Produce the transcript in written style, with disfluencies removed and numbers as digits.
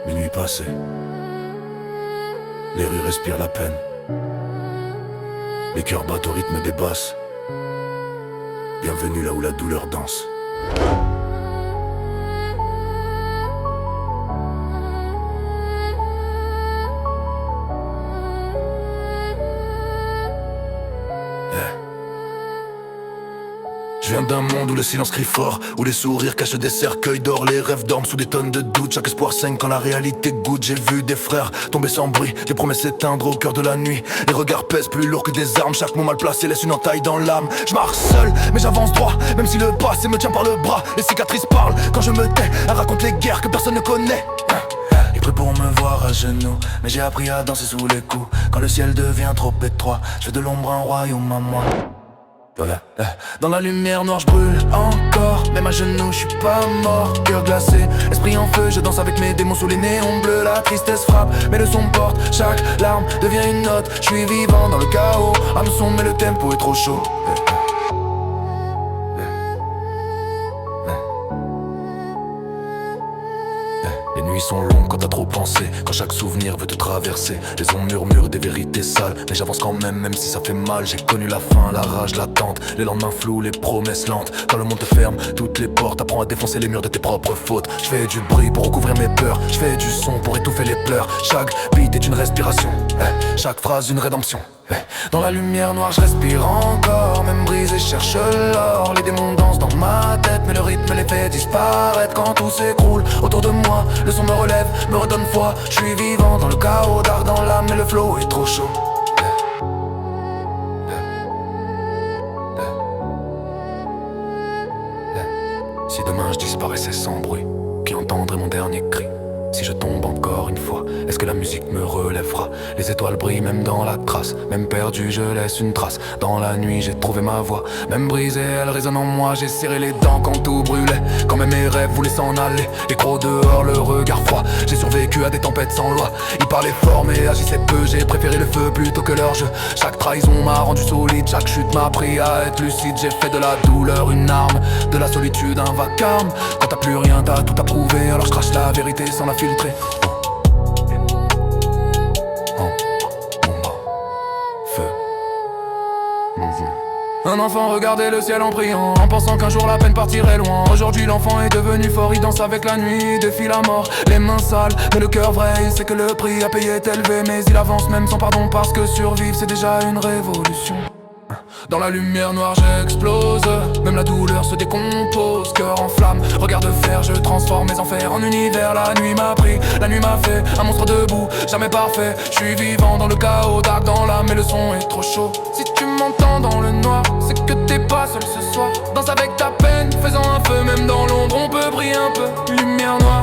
Minuit passé, les rues respirent la peine. Les cœurs battent au rythme des basses. Bienvenue là où la douleur danse. Je viens d'un monde où le silence crie fort, où les sourires cachent des cercueils d'or. Les rêves dorment sous des tonnes de doutes, chaque espoir saigne quand la réalité goûte. J'ai vu des frères tomber sans bruit, des promesses s'éteindre au cœur de la nuit. Les regards pèsent plus lourd que des armes, chaque mot mal placé laisse une entaille dans l'âme. Je marche seul, mais j'avance droit, même si le passé me tient par le bras. Les cicatrices parlent quand je me tais, elles racontent les guerres que personne ne connaît. Ils prient pour me voir à genoux, mais j'ai appris à danser sous les coups. Quand le ciel devient trop étroit, je fais de l'ombre un royaume à moi. Dans la lumière noire je brûle encore, même à genoux je suis pas mort. Cœur glacé, esprit en feu, je danse avec mes démons sous les néons bleus. La tristesse frappe, mes leçons portent, chaque larme devient une note. Je suis vivant dans le chaos, hameçon mais le tempo est trop chaud. Les nuits sont longues quand t'as trop pensé, quand chaque souvenir veut te traverser. Les ondes murmurent des vérités sales, mais j'avance quand même si ça fait mal. J'ai connu la faim, la rage, l'attente, les lendemains flous, les promesses lentes. Quand le monde te ferme toutes les portes, apprends à défoncer les murs de tes propres fautes. Je fais du bruit pour recouvrir mes peurs, je fais du son pour étouffer les pleurs. Chaque beat est une respiration, chaque phrase une rédemption. Dans la lumière noire je respire encore, même brisé je cherche l'or. Les démons dansent dans ma tête, mais le rythme les fait disparaître. Quand tout s'écroule autour de moi, le son me relève, me redonne foi. Je suis vivant dans le chaos, dark dans l'âme, mais le flow est trop chaud. Si demain je disparaissais sans bruit, qui entendrait mon dernier cri? Si je tombe encore une fois, est-ce que la musique me relèvera? Les étoiles brillent même dans la crasse, même perdu je laisse une trace. Dans la nuit j'ai trouvé ma voix, même brisée elle résonne en moi. J'ai serré les dents quand tout brûlait, quand même mes rêves voulaient s'en aller. Les crocs dehors, le regard froid, j'ai survécu à des tempêtes sans loi. Ils parlaient fort mais agissaient peu, j'ai préféré le feu plutôt que leur jeu. Chaque trahison m'a rendu solide, chaque chute m'a appris à être lucide. J'ai fait de la douleur une arme, de la solitude un vacarme. Quand t'as plus rien t'as tout à prouver, alors je crache la vérité sans la filtrer. Un enfant regardait le ciel en priant, en pensant qu'un jour la peine partirait loin. Aujourd'hui l'enfant est devenu fort, il danse avec la nuit, défie la mort. Les mains sales, mais le cœur vrai, il sait que le prix à payer est élevé. Mais il avance même sans pardon parce que survivre c'est déjà une révolution. Dans la lumière noire j'explose, même la douleur se décompose. Cœur en flamme, regard de fer, je transforme mes enfers en univers. La nuit m'a pris, la nuit m'a fait un monstre debout, jamais parfait. Je suis vivant dans le chaos, dark dans l'âme, mais le son est trop chaud. Si tu m'entends dans le noir, c'est que t'es pas seul ce soir. Danse avec ta peine, faisant un feu, même dans l'ombre on peut briller un peu. Lumière noire